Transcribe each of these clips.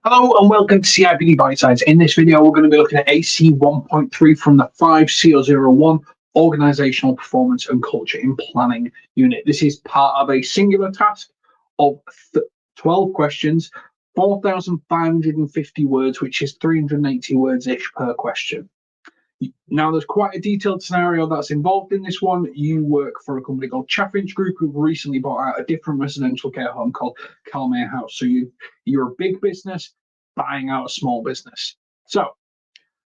Hello and welcome to CIPD Bitesize. In this video, we're going to be looking at AC1.3 from the 5001 Organizational Performance and Culture in Planning unit. This is part of a singular task of 12 questions, 4,550 words, which is 380 words-ish per question. Now, there's quite a detailed scenario that's involved in this one. You work for a company called Chaffinch Group, who've recently bought out a different residential care home called Calmere House. So you're a big business buying out a small business. So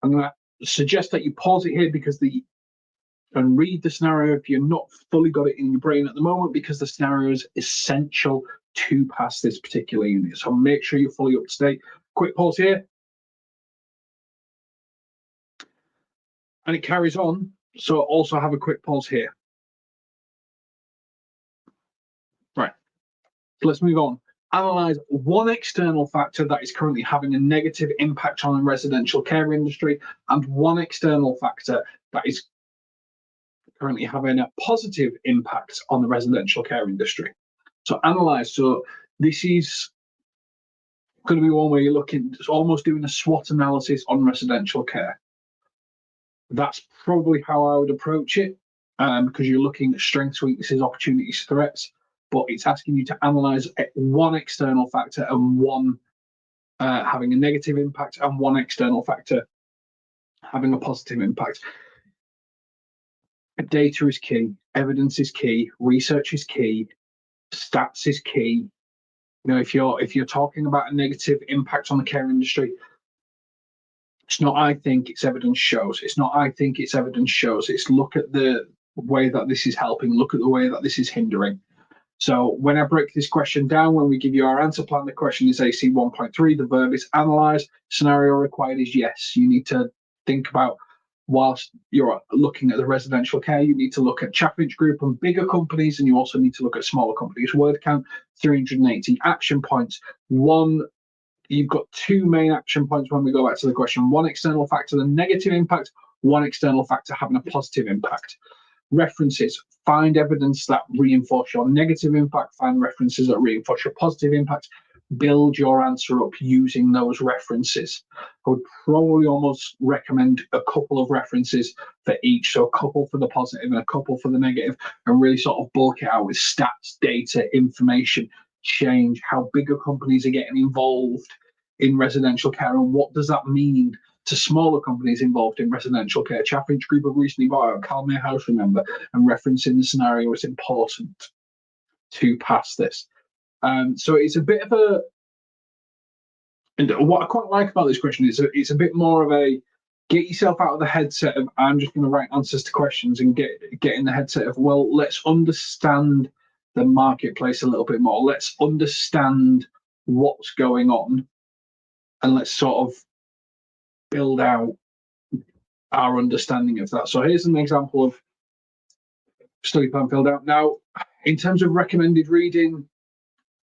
I'm going to suggest that you pause it here and read the scenario if you're not fully got it in your brain at the moment, because the scenario is essential to pass this particular unit. So make sure you're fully up to date. Quick pause here. And it carries on, so also have a quick pause here. Right, so let's move on. Analyze one external factor that is currently having a negative impact on the residential care industry and one external factor that is currently having a positive impact on the residential care industry. So analyze, so this is going to be one where you're looking, it's almost doing a SWOT analysis on residential care. That's probably how I would approach it, because you're looking at strengths, weaknesses, opportunities, threats, but it's asking you to analyze one external factor and one having a negative impact and one external factor having a positive impact. Data is key, evidence is key, research is key, stats is key. You know, if you're talking about a negative impact on the care industry, it's not I think, it's evidence shows. It's not I think, it's evidence shows. It's look at the way that this is helping, look at the way that this is hindering. So when I break this question down, when we give you our answer plan, the question is AC 1.3, the verb is analyze, scenario required is yes. You need to think about, whilst you're looking at the residential care, you need to look at Chaffinch Group and bigger companies, and you also need to look at smaller companies. Word count, 380 action points. You've got two main action points when we go back to the question. One external factor, the negative impact, one external factor having a positive impact. References, find evidence that reinforce your negative impact, find references that reinforce your positive impact, build your answer up using those references. I would probably almost recommend a couple of references for each, so a couple for the positive and a couple for the negative, and really sort of bulk it out with stats, data, information, change, how bigger companies are getting involved in residential care, and what does that mean to smaller companies involved in residential care. Chaffinch Group have recently bought out Calmere House, remember, and referencing the scenario is important to pass this. So it's a bit of a, and what I quite like about this question is it's a bit more of a get yourself out of the headset of I'm just going to write answers to questions, and get in the headset of, well, let's understand the marketplace a little bit more. Let's understand what's going on, and let's sort of build out our understanding of that. So here's an example of study plan filled out. Now, in terms of recommended reading,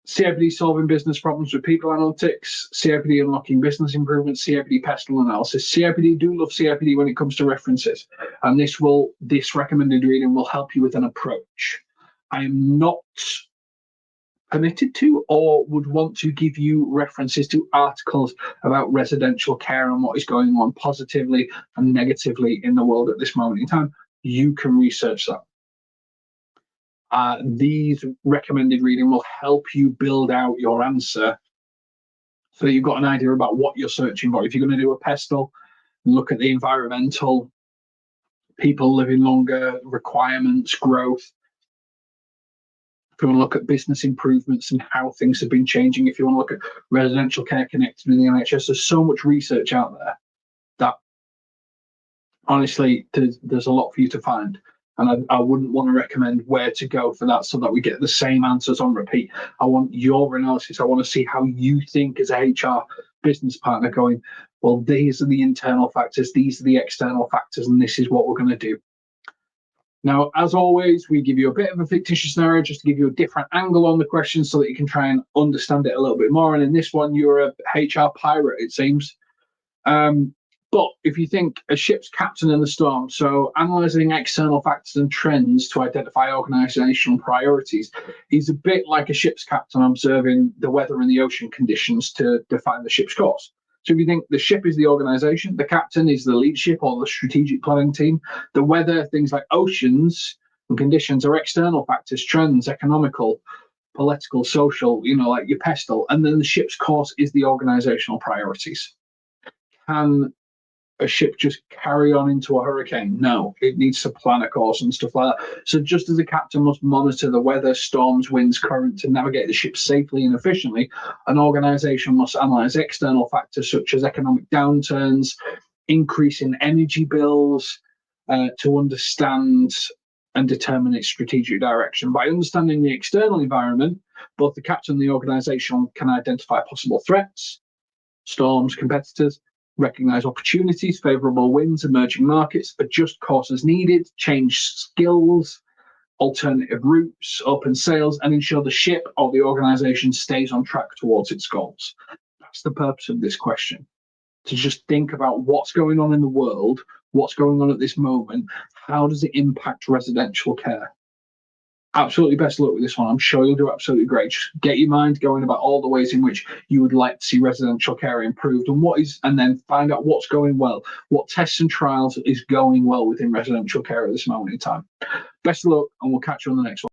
CIPD solving business problems with people analytics, CIPD unlocking business improvements, CIPD pestle analysis. CIPD do love CIPD when it comes to references, and this recommended reading will help you with an approach. I am not permitted to or would want to give you references to articles about residential care and what is going on positively and negatively in the world at this moment in time. You can research that. These recommended reading will help you build out your answer so that you've got an idea about what you're searching for. If you're going to do a pestle, look at the environmental, people living longer, requirements, growth. If you want to look at business improvements and how things have been changing, if you want to look at residential care connected with the NHS, there's so much research out there that honestly there's a lot for you to find. And I wouldn't want to recommend where to go for that so that we get the same answers on repeat. I want your analysis. I want to see how you think as a HR business partner going, well, these are the internal factors, these are the external factors, and this is what we're going to do. Now, as always, we give you a bit of a fictitious scenario just to give you a different angle on the question so that you can try and understand it a little bit more. And in this one, you're a HR pirate, it seems. But if you think a ship's captain in the storm, so analysing external factors and trends to identify organisational priorities is a bit like a ship's captain observing the weather and the ocean conditions to define the ship's course. So if you think the ship is the organisation, the captain is the leadership or the strategic planning team, the weather, things like oceans and conditions are external factors, trends, economical, political, social, like your pestle, and then the ship's course is the organisational priorities. Can a ship just carry on into a hurricane? No, it needs to plan a course and stuff like that. So just as the captain must monitor the weather, storms, winds, current to navigate the ship safely and efficiently, an organisation must analyse external factors such as economic downturns, increase in energy bills, to understand and determine its strategic direction. By understanding the external environment, both the captain and the organisation can identify possible threats, storms, competitors, recognize opportunities, favorable winds, emerging markets, adjust course as needed, change skills, alternative routes, open sails, and ensure the ship or the organization stays on track towards its goals. That's the purpose of this question. To just think about what's going on in the world, what's going on at this moment, how does it impact residential care? Absolutely best of luck with this one. I'm sure you'll do absolutely great. Just get your mind going about all the ways in which you would like to see residential care improved and then find out what's going well, what tests and trials is going well within residential care at this moment in time. Best of luck, and we'll catch you on the next one.